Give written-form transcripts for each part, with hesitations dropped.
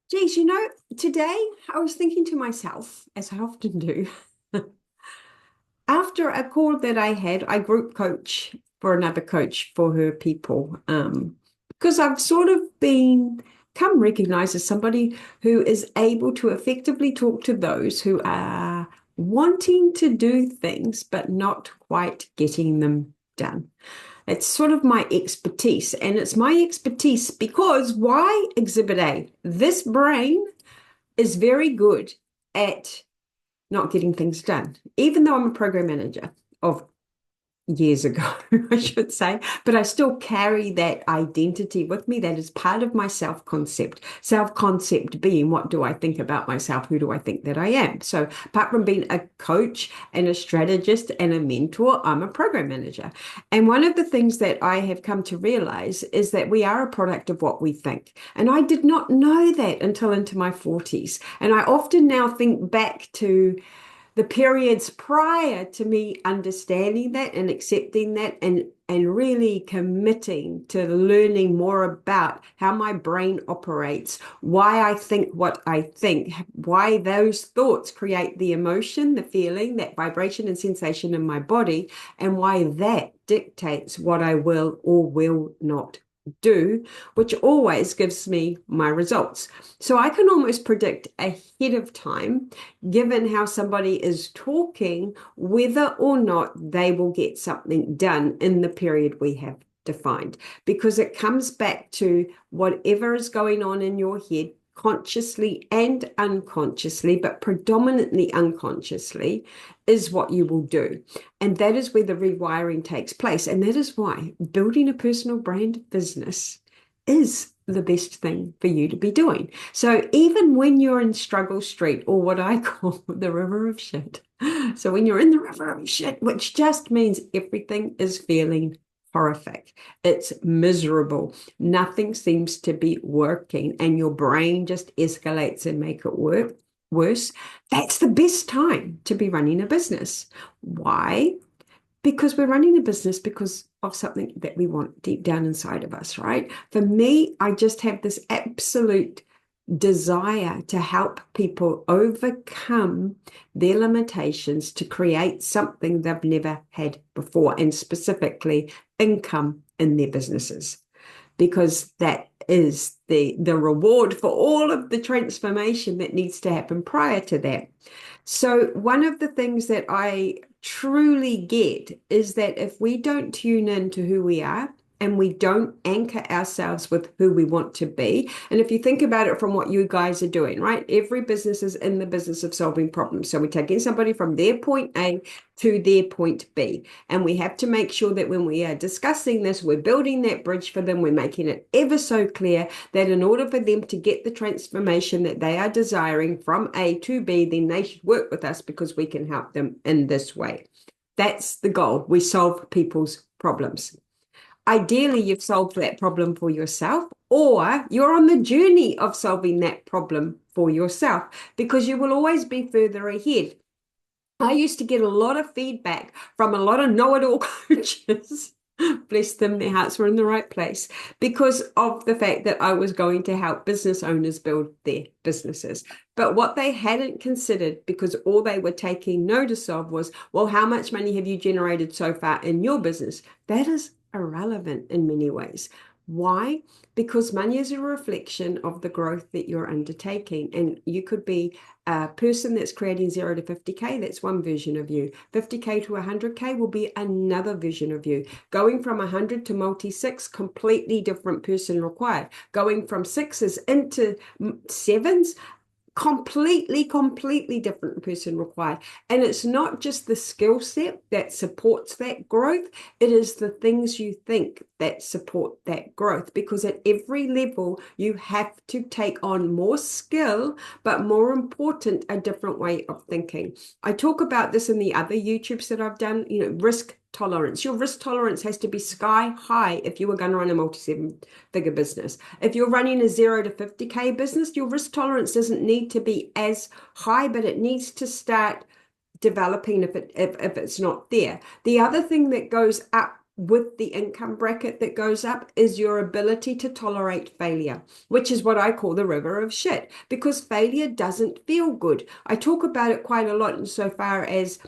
Geez, today I was thinking to myself, as I often do, after a call that I had, I group coach for another coach for her people, because I've sort of come recognized as somebody who is able to effectively talk to those who are wanting to do things but not quite getting them done. It's sort of my expertise, and it's my expertise because why Exhibit A? This brain is very good at not getting things done, even though I'm a program manager of years ago, I should say, but I still carry that identity with me. That is part of my self-concept. Self-concept being what do I think about myself? Who do I think that I am? So apart from being a coach and a strategist and a mentor, I'm a program manager. And one of the things that I have come to realize is that we are a product of what we think. And I did not know that until into my 40s. And I often now think back to the periods prior to me understanding that and accepting that and really committing to learning more about how my brain operates, why I think what I think, why those thoughts create the emotion, the feeling, that vibration and sensation in my body, and why that dictates what I will or will not do, which always gives me my results. So I can almost predict ahead of time, given how somebody is talking, whether or not they will get something done in the period we have defined, because it comes back to whatever is going on in your head, consciously and unconsciously, but predominantly unconsciously, is what you will do. And that is where the rewiring takes place. And that is why building a personal brand business is the best thing for you to be doing. So even when you're in struggle street, or what I call the river of shit. So when you're in the river of shit, which just means everything is feeling horrific. It's miserable. Nothing seems to be working, and your brain just escalates and make it work worse. That's the best time to be running a business. Why? Because we're running a business because of something that we want deep down inside of us, right? For me, I just have this absolute desire to help people overcome their limitations to create something they've never had before, and specifically income in their businesses, because that is the reward for all of the transformation that needs to happen prior to that. So one of the things that I truly get is that if we don't tune in to who we are, and we don't anchor ourselves with who we want to be. And if you think about it from what you guys are doing, right? Every business is in the business of solving problems. So we're taking somebody from their point A to their point B. And we have to make sure that when we are discussing this, we're building that bridge for them. We're making it ever so clear that in order for them to get the transformation that they are desiring from A to B, then they should work with us because we can help them in this way. That's the goal. We solve people's problems. Ideally, you've solved that problem for yourself, or you're on the journey of solving that problem for yourself, because you will always be further ahead. I used to get a lot of feedback from a lot of know-it-all coaches. Bless them, their hearts were in the right place, because of the fact that I was going to help business owners build their businesses. But what they hadn't considered, because all they were taking notice of was, well, how much money have you generated so far in your business? That is irrelevant in many ways. Why? Because money is a reflection of the growth that you're undertaking. And you could be a person that's creating 0 to 50K, that's one version of you. 50K to 100K will be another version of you. Going from 100 to multi-six, completely different person required. Going from sixes into sevens, completely different person required. And it's not just the skill set that supports that growth, it is the things you think that support that growth, because at every level you have to take on more skill, but more important, a different way of thinking. I talk about this in the other YouTubes that I've done, risk tolerance. Your risk tolerance has to be sky high if you were going to run a multi-7-figure business. If you're running a 0 to 50K business, your risk tolerance doesn't need to be as high, but it needs to start developing if it's not there. The other thing that goes up with the income bracket that goes up is your ability to tolerate failure, which is what I call the river of shit, because failure doesn't feel good. I talk about it quite a lot insofar as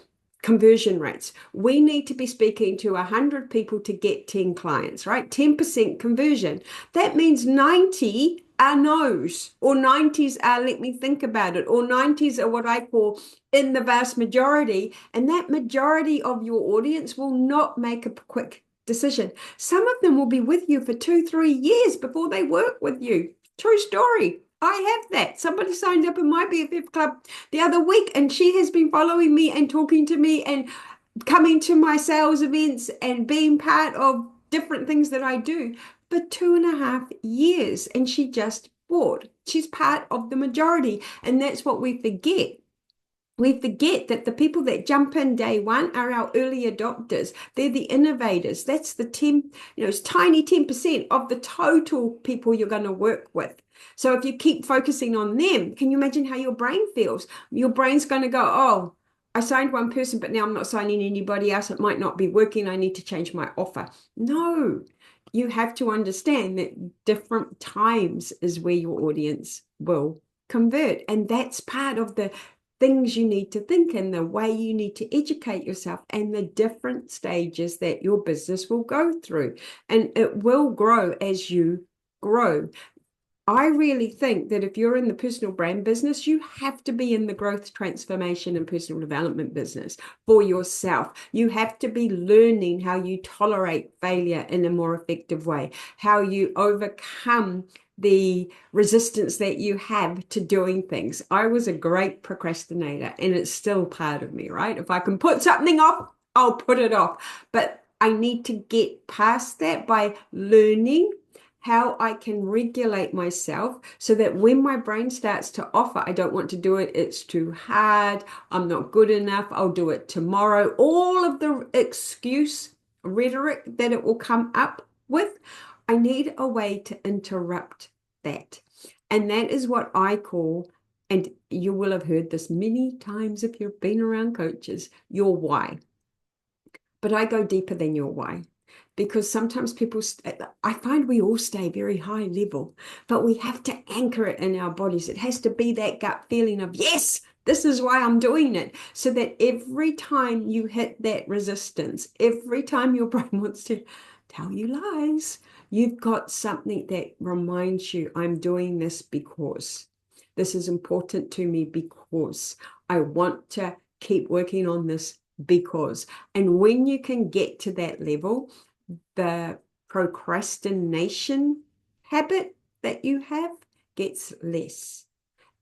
conversion rates. We need to be speaking to 100 people to get 10 clients, right? 10% conversion. That means 90 are no's, or 90s are let me think about it, or 90s are what I call in the vast majority. And that majority of your audience will not make a quick decision. Some of them will be with you for 2, 3 years before they work with you. True story. I have that. Somebody signed up in my BFF club the other week, and she has been following me and talking to me and coming to my sales events and being part of different things that I do for 2.5 years. And she just bought. She's part of the majority. And that's what we forget. We forget that the people that jump in day one are our early adopters. They're the innovators. That's the 10, it's tiny 10% of the total people you're going to work with. So if you keep focusing on them, can you imagine how your brain feels? Your brain's going to go, oh, I signed one person, but now I'm not signing anybody else. It might not be working. I need to change my offer. No, you have to understand that different times is where your audience will convert. And that's part of the things you need to think and the way you need to educate yourself and the different stages that your business will go through. And it will grow as you grow. I really think that if you're in the personal brand business, you have to be in the growth, transformation, and personal development business for yourself. You have to be learning how you tolerate failure in a more effective way, how you overcome the resistance that you have to doing things. I was a great procrastinator, and it's still part of me, right? If I can put something off, I'll put it off. But I need to get past that by learning how I can regulate myself so that when my brain starts to offer, I don't want to do it, it's too hard, I'm not good enough, I'll do it tomorrow, all of the excuse rhetoric that it will come up with, I need a way to interrupt that. And that is what I call, and you will have heard this many times if you've been around coaches, your why. But I go deeper than your why, because sometimes people, I find we all stay very high level, but we have to anchor it in our bodies. It has to be that gut feeling of, yes, this is why I'm doing it. So that every time you hit that resistance, every time your brain wants to tell you lies, you've got something that reminds you, I'm doing this because this is important to me, because I want to keep working on this because. And when you can get to that level, the procrastination habit that you have gets less.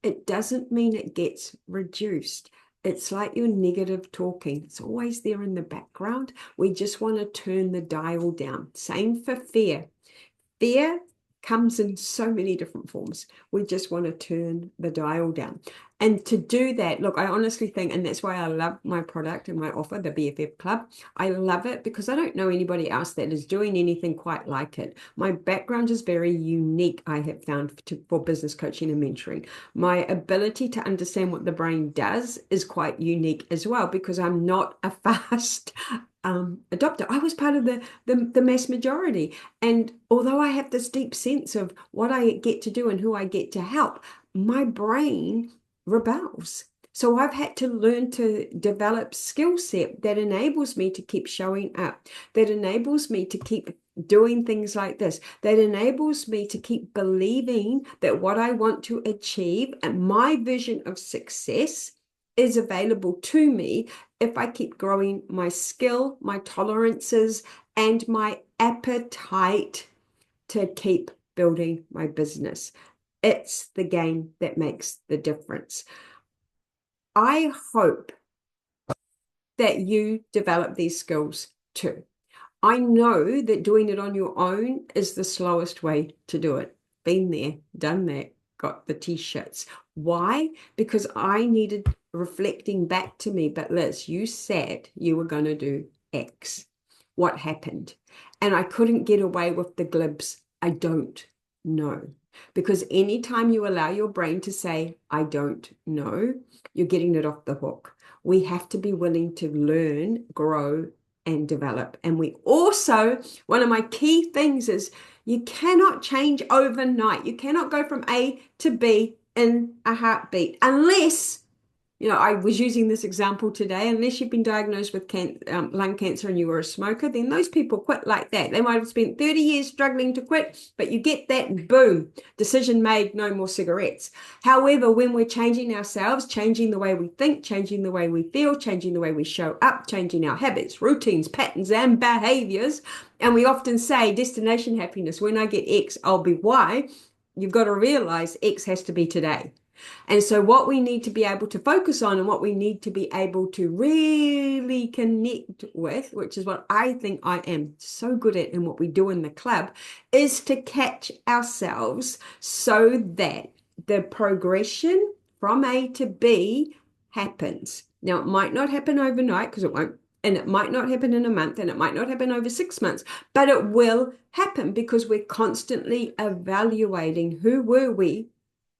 It doesn't mean it gets reduced. It's like your negative talking. It's always there in the background. We just want to turn the dial down. Same for fear. Fear comes in so many different forms. We just want to turn the dial down. And to do that, look, I honestly think, and that's why I love my product and my offer, the BFF Club. I love it because I don't know anybody else that is doing anything quite like it. My background is very unique, I have found, for business coaching and mentoring. My ability to understand what the brain does is quite unique as well, because I'm not a fast adopter. I was part of the mass majority. And although I have this deep sense of what I get to do and who I get to help, my brain rebels. So I've had to learn to develop skill set that enables me to keep showing up, that enables me to keep doing things like this, that enables me to keep believing that what I want to achieve and my vision of success is available to me if I keep growing my skill, my tolerances, and my appetite to keep building my business. It's the game that makes the difference. I hope that you develop these skills too. I know that doing it on your own is the slowest way to do it. Been there, done that, got the t-shirts. Why? Because I needed reflecting back to me, but Liz, you said you were going to do X. What happened? And I couldn't get away with the glibs. I don't know. Because anytime you allow your brain to say, I don't know, you're getting it off the hook. We have to be willing to learn, grow, and develop. And we also, one of my key things is you cannot change overnight. You cannot go from A to B in a heartbeat unless, I was using this example today, unless you've been diagnosed with lung cancer and you were a smoker, then those people quit like that. They might have spent 30 years struggling to quit, but you get that and boom, decision made, no more cigarettes. However, when we're changing ourselves, changing the way we think, changing the way we feel, changing the way we show up, changing our habits, routines, patterns, and behaviors, and we often say destination happiness, when I get X, I'll be Y, you've got to realize X has to be today. And so what we need to be able to focus on and what we need to be able to really connect with, which is what I think I am so good at and what we do in the club, is to catch ourselves so that the progression from A to B happens. Now, it might not happen overnight because it won't, and it might not happen in a month, and it might not happen over 6 months, but it will happen because we're constantly evaluating who were we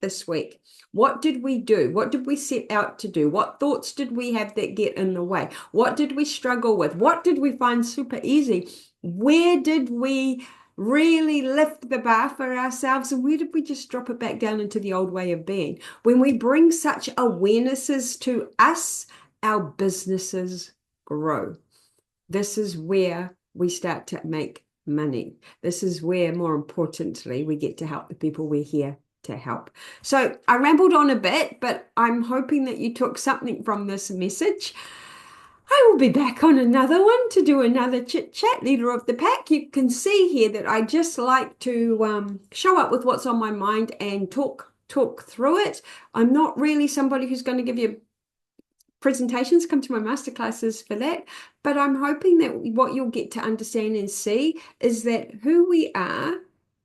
this week. What did we do? What did we set out to do? What thoughts did we have that get in the way? What did we struggle with? What did we find super easy? Where did we really lift the bar for ourselves? And where did we just drop it back down into the old way of being? When we bring such awarenesses to us, our businesses grow. This is where we start to make money. This is where, more importantly, we get to help the people we're here to help. So I rambled on a bit, but I'm hoping that you took something from this message. I will be back on another one to do another chit chat, leader of the pack. You can see here that I just like to show up with what's on my mind and talk through it. I'm not really somebody who's going to give you presentations. Come to my masterclasses for that. But I'm hoping that what you'll get to understand and see is that who we are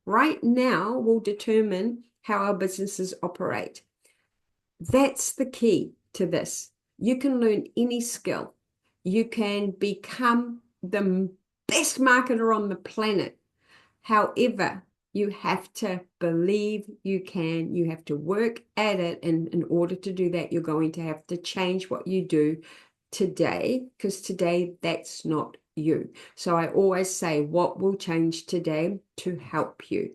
right now will determine how our businesses operate. That's the key to this. You can learn any skill. You can become the best marketer on the planet. However, you have to believe you can. You have to work at it. And in order to do that, you're going to have to change what you do today, because today that's not you. So I always say, what will change today to help you?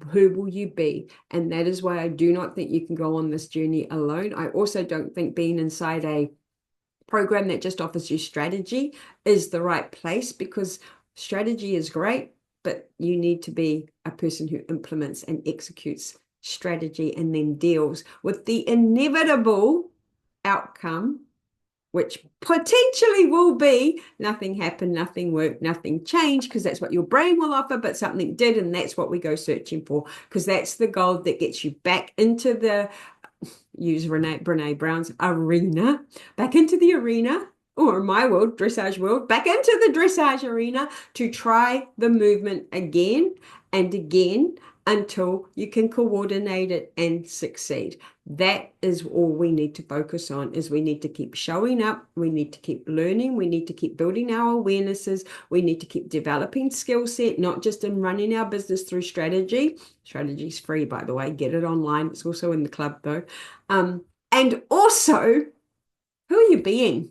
Who will you be? And that is why I do not think you can go on this journey alone. I also don't think being inside a program that just offers you strategy is the right place, because strategy is great, but you need to be a person who implements and executes strategy and then deals with the inevitable outcome, which potentially will be nothing happened, nothing worked, nothing changed, because that's what your brain will offer, but something did, and that's what we go searching for, because that's the gold that gets you back into the, use Brene Brown's arena, back into the arena, or my world, dressage world, back into the dressage arena to try the movement again and again until you can coordinate it and succeed. That is all we need to focus on, is we need to keep showing up, we need to keep learning, we need to keep building our awarenesses, we need to keep developing skill set, not just in running our business through strategy. Strategy is free, by the way, get it online. It's also in the club though. And also, who are you being?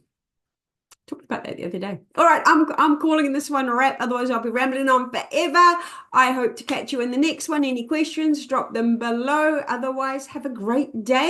Talked about that the other day. All right, I'm calling this one a wrap. Otherwise, I'll be rambling on forever. I hope to catch you in the next one. Any questions, drop them below. Otherwise, have a great day.